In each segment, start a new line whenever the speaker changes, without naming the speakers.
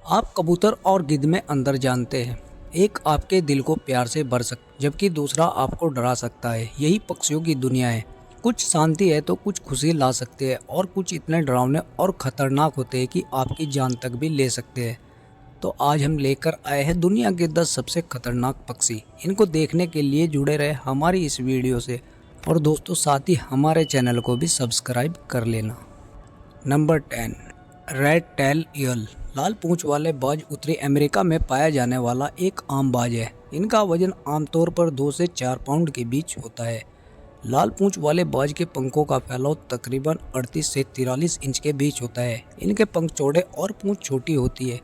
आप कबूतर और गिद्ध में अंतर जानते हैं। एक आपके दिल को प्यार से भर सकता जबकि दूसरा आपको डरा सकता है। यही पक्षियों की दुनिया है। कुछ शांति है तो कुछ खुशी ला सकते हैं और कुछ इतने डरावने और खतरनाक होते हैं कि आपकी जान तक भी ले सकते हैं। तो आज हम लेकर आए हैं दुनिया के 10 सबसे खतरनाक पक्षी। इनको देखने के लिए जुड़े रहे हमारी इस वीडियो से और दोस्तों साथ ही हमारे चैनल को भी सब्सक्राइब कर लेना। Number 10 red tail eagle. लाल पूंछ वाले बाज उत्तरी अमेरिका में पाया जाने वाला एक आम बाज है। इनका वजन आमतौर पर 2 से 4 पाउंड के बीच होता है। लाल पूंछ वाले बाज के पंखों का फैलाव तकरीबन 38 से 43 इंच के बीच होता है। इनके पंख चौड़े और पूंछ छोटी होती है।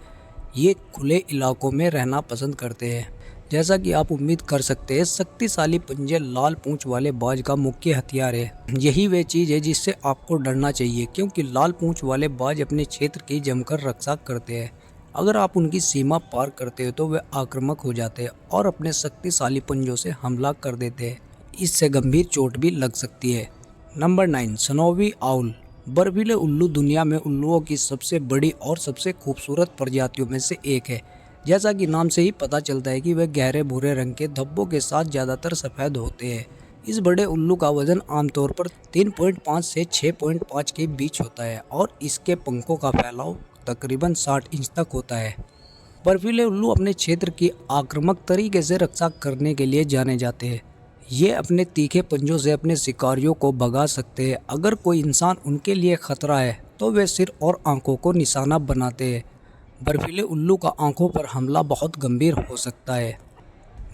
ये खुले इलाकों में रहना पसंद करते हैं। जैसा कि आप उम्मीद कर सकते हैं, शक्तिशाली पंजे लाल पूंछ वाले बाज का मुख्य हथियार है। यही वे चीज़ है जिससे आपको डरना चाहिए, क्योंकि लाल पूंछ वाले बाज अपने क्षेत्र की जमकर रक्षा करते हैं। अगर आप उनकी सीमा पार करते हो तो वे आक्रामक हो जाते हैं और अपने शक्तिशाली पंजों से हमला कर देते हैं। इससे गंभीर चोट भी लग सकती है। Number 9 snowy owl. बर्फीले उल्लू दुनिया में उल्लुओं की सबसे बड़ी और सबसे खूबसूरत प्रजातियों में से एक है। जैसा कि नाम से ही पता चलता है कि वे गहरे भूरे रंग के धब्बों के साथ ज़्यादातर सफ़ेद होते हैं। इस बड़े उल्लू का वजन आमतौर पर 3.5 से 6.5 के बीच होता है और इसके पंखों का फैलाव तकरीबन 60 इंच तक होता है। बर्फीले उल्लू अपने क्षेत्र की आक्रामक तरीके से रक्षा करने के लिए जाने जाते हैं। ये अपने तीखे पंजों से अपने शिकारियों को भगा सकते हैं। अगर कोई इंसान उनके लिए खतरा है तो वे सिर और आंखों को निशाना बनाते हैं। बर्फीले उल्लू का आंखों पर हमला बहुत गंभीर हो सकता है।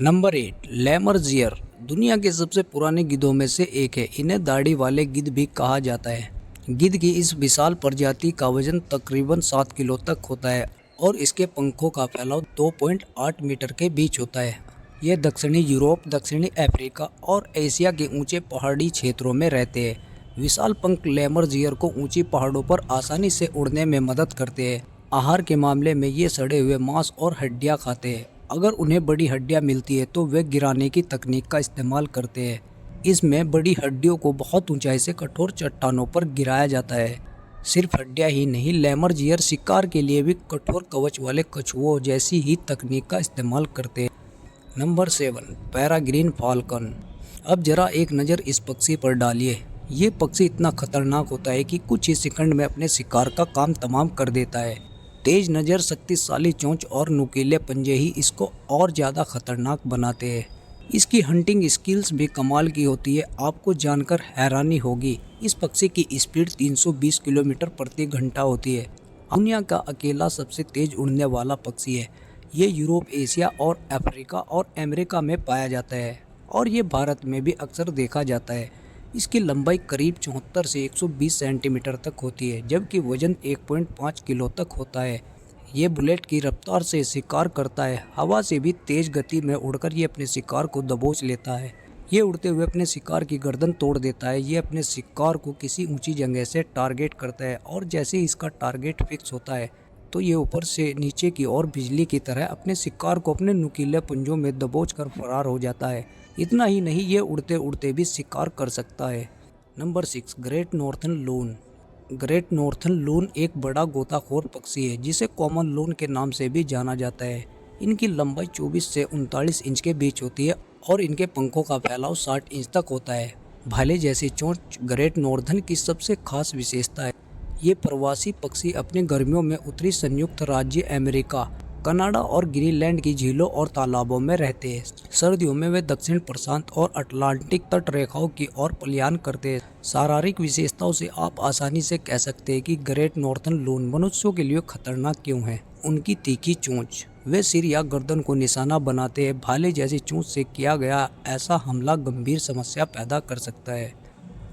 नंबर 8 लेमर जियर। दुनिया के सबसे पुराने गिद्धों में से एक है। इन्हें दाढ़ी वाले गिद्ध भी कहा जाता है। गिद्ध की इस विशाल प्रजाति का वजन तकरीबन 7 किलो तक होता है और इसके पंखों का फैलाव 2.8 मीटर के बीच होता है। ये दक्षिणी यूरोप, दक्षिणी अफ्रीका और एशिया के ऊंचे पहाड़ी क्षेत्रों में रहते हैं। विशाल पंख लेमर जियर को ऊंची पहाड़ों पर आसानी से उड़ने में मदद करते हैं। आहार के मामले में ये सड़े हुए मांस और हड्डियां खाते हैं। अगर उन्हें बड़ी हड्डियां मिलती है तो वे गिराने की तकनीक का इस्तेमाल करते हैं। इसमें बड़ी हड्डियों को बहुत ऊंचाई से कठोर चट्टानों पर गिराया जाता है। सिर्फ हड्डियां ही नहीं, लेमर जियर शिकार के लिए भी कठोर कवच वाले कछुओं जैसी ही तकनीक का इस्तेमाल करते हैं। Number 7 peregrine falcon. अब जरा एक नज़र इस पक्षी पर डालिए। ये पक्षी इतना खतरनाक होता है कि कुछ ही सेकंड में अपने शिकार का काम तमाम कर देता है। तेज नज़र, शक्तिशाली चोंच और नुकीले पंजे ही इसको और ज़्यादा खतरनाक बनाते हैं। इसकी हंटिंग स्किल्स भी कमाल की होती है। आपको जानकर हैरानी होगी, इस पक्षी की स्पीड 320 किलोमीटर प्रति घंटा होती है। दुनिया का अकेला सबसे तेज उड़ने वाला पक्षी है। ये यूरोप, एशिया और अफ्रीका और अमेरिका में पाया जाता है और ये भारत में भी अक्सर देखा जाता है। इसकी लंबाई करीब 74 से 120 सेंटीमीटर तक होती है, जबकि वजन 1.5 किलो तक होता है। ये बुलेट की रफ्तार से शिकार करता है। हवा से भी तेज गति में उड़कर ये अपने शिकार को दबोच लेता है। ये उड़ते हुए अपने शिकार की गर्दन तोड़ देता है। ये अपने शिकार को किसी ऊंची जगह से टारगेट करता है और जैसे ही इसका टारगेट फिक्स होता है तो ये ऊपर से नीचे की ओर बिजली की तरह अपने शिकार को अपने नुकीले पंजों में दबोच कर फरार हो जाता है। इतना ही नहीं, ये उड़ते उड़ते भी शिकार कर सकता है। नंबर 6 ग्रेट नॉर्थर्न लून। ग्रेट नॉर्थर्न लून एक बड़ा गोताखोर पक्षी है जिसे कॉमन लून के नाम से भी जाना जाता है। इनकी लंबाई 24 से 39 इंच के बीच होती है और इनके पंखों का फैलाव 60 इंच तक होता है। भाले जैसी चोंच ग्रेट नॉर्थर्न की सबसे खास विशेषता है। ये प्रवासी पक्षी अपने गर्मियों में उत्तरी संयुक्त राज्य अमेरिका, कनाडा और ग्रीनलैंड की झीलों और तालाबों में रहते हैं। सर्दियों में वे दक्षिण प्रशांत और अटलांटिक तट रेखाओं की ओर पलायन करते हैं। शारीरिक विशेषताओं से आप आसानी से कह सकते हैं कि ग्रेट नॉर्थर्न लून मनुष्यों के लिए खतरनाक क्यों है। उनकी तीखी चोंच। वे सिर या गर्दन को निशाना बनाते हैं। भाले जैसी चोंच से किया गया ऐसा हमला गंभीर समस्या पैदा कर सकता है।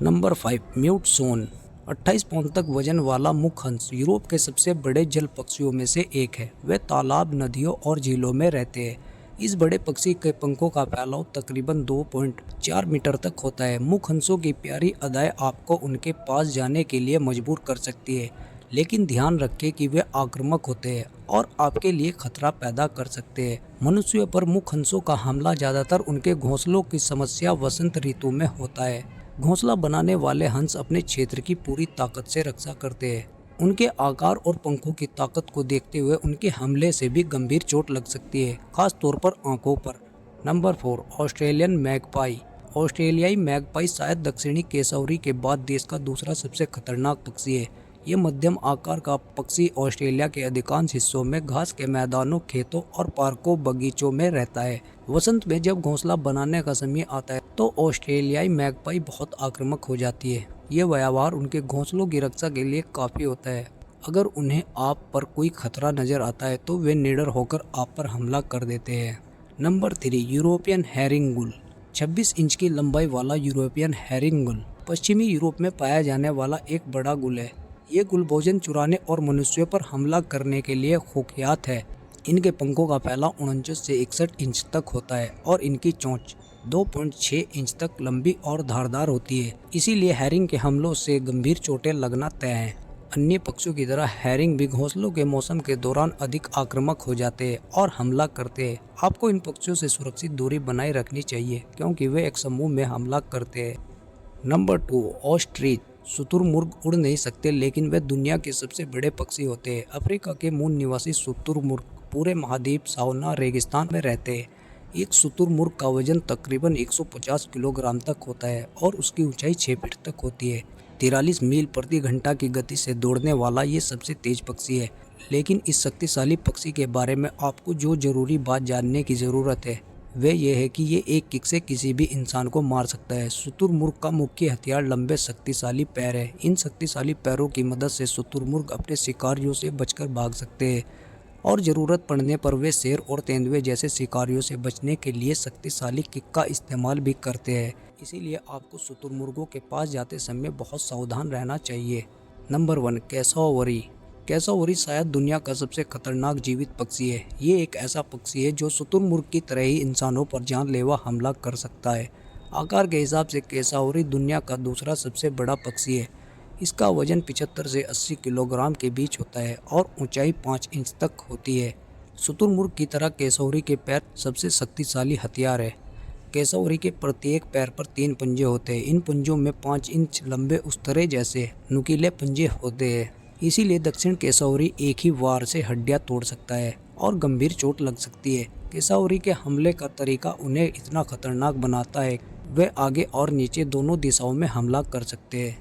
नंबर 5 म्यूट सोन। 28 पाउंड तक वजन वाला मुख हंस यूरोप के सबसे बड़े जल पक्षियों में से एक है। वे तालाब, नदियों और झीलों में रहते हैं। इस बड़े पक्षी के पंखों का फैलाव तकरीबन 2.4 मीटर तक होता है। मुख हंसों की प्यारी अदाएं आपको उनके पास जाने के लिए मजबूर कर सकती है, लेकिन ध्यान रखें कि वे आक्रामक होते हैं और आपके लिए खतरा पैदा कर सकते हैं। मनुष्यों पर मुख हंसों का हमला ज़्यादातर उनके घोंसलों की समस्या वसंत ऋतु में होता है। घोंसला बनाने वाले हंस अपने क्षेत्र की पूरी ताकत से रक्षा करते हैं। उनके आकार और पंखों की ताकत को देखते हुए उनके हमले से भी गंभीर चोट लग सकती है, खास तौर पर आंखों पर। Number 4, Australian magpie. ऑस्ट्रेलियाई मैगपाई शायद दक्षिणी केसौरी के बाद देश का दूसरा सबसे खतरनाक पक्षी है। ये मध्यम आकार का पक्षी ऑस्ट्रेलिया के अधिकांश हिस्सों में घास के मैदानों, खेतों और पार्कों बगीचों में रहता है। वसंत में जब घोंसला बनाने का समय आता है तो ऑस्ट्रेलियाई मैगपाई बहुत आक्रामक हो जाती है। ये व्यवहार उनके घोंसलों की रक्षा के लिए काफ़ी होता है। अगर उन्हें आप पर कोई खतरा नजर आता है तो वे निडर होकर आप पर हमला कर देते हैं। Number 3, European हेरिंगुल। 26 इंच की लंबाई वाला यूरोपियन हेरिंगुल पश्चिमी यूरोप में पाया जाने वाला एक बड़ा गुल है। ये गुल भोजन चुराने और मनुष्यों पर हमला करने के लिए कुख्यात है। इनके पंखों का फैलाव 49 से 61 इंच तक होता है और इनकी चोंच 2.6 इंच तक लंबी और धारदार होती है। इसीलिए हैरिंग के हमलों से गंभीर चोटें लगना तय है। अन्य पक्षियों की तरह हैरिंग भी घोंसलों के मौसम के दौरान अधिक आक्रामक हो जाते हैं और हमला करते हैं। आपको इन पक्षियों से सुरक्षित दूरी बनाए रखनी चाहिए क्योंकि वे एक समूह में हमला करते हैं। Number 2, ostrich. शुतुरमुर्ग उड़ नहीं सकते लेकिन वे दुनिया के सबसे बड़े पक्षी होते हैं। अफ्रीका के मूल निवासी शुतुरमुर्ग पूरे महाद्वीप सावना रेगिस्तान में रहते हैं। एक शुतुरमुर्ग का वजन तकरीबन 150 किलोग्राम तक होता है और उसकी ऊंचाई 6 फीट तक होती है। 43 मील प्रति घंटा की गति से दौड़ने वाला ये सबसे तेज पक्षी है। लेकिन इस शक्तिशाली पक्षी के बारे में आपको जो जरूरी बात जानने की ज़रूरत है वह यह है कि ये एक किक से किसी भी इंसान को मार सकता है। शुतुरमुर्ग का मुख्य हथियार लंबे शक्तिशाली पैर है। इन शक्तिशाली पैरों की मदद से शुतुरमुर्ग अपने शिकारियों से बचकर भाग सकते हैं और ज़रूरत पड़ने पर वे शेर और तेंदुए जैसे शिकारियों से बचने के लिए शक्तिशाली किक का इस्तेमाल भी करते हैं। इसीलिए आपको शुतुरमुर्गों के पास जाते समय बहुत सावधान रहना चाहिए। Number 1, cassowary. कैसोवरी शायद दुनिया का सबसे खतरनाक जीवित पक्षी है। ये एक ऐसा पक्षी है जो शुतुरमुर्ग की तरह ही इंसानों पर जानलेवा हमला कर सकता है। आकार के हिसाब से कैसोवरी दुनिया का दूसरा सबसे बड़ा पक्षी है। इसका वजन 75 से 80 किलोग्राम के बीच होता है और ऊंचाई 5 इंच तक होती है। शुतुरमुर्ग की तरह कैसोवरी के पैर सबसे शक्तिशाली हथियार है। कैसोवरी के प्रत्येक पैर पर 3 पंजे होते हैं। इन पंजों में 5 इंच लंबे उस्तरे जैसे नुकीले पंजे होते हैं। इसीलिए दक्षिण कैसोवरी एक ही वार से हड्डियां तोड़ सकता है और गंभीर चोट लग सकती है। कैसोवरी के हमले का तरीका उन्हें इतना खतरनाक बनाता है वे आगे और नीचे दोनों दिशाओं में हमला कर सकते हैं।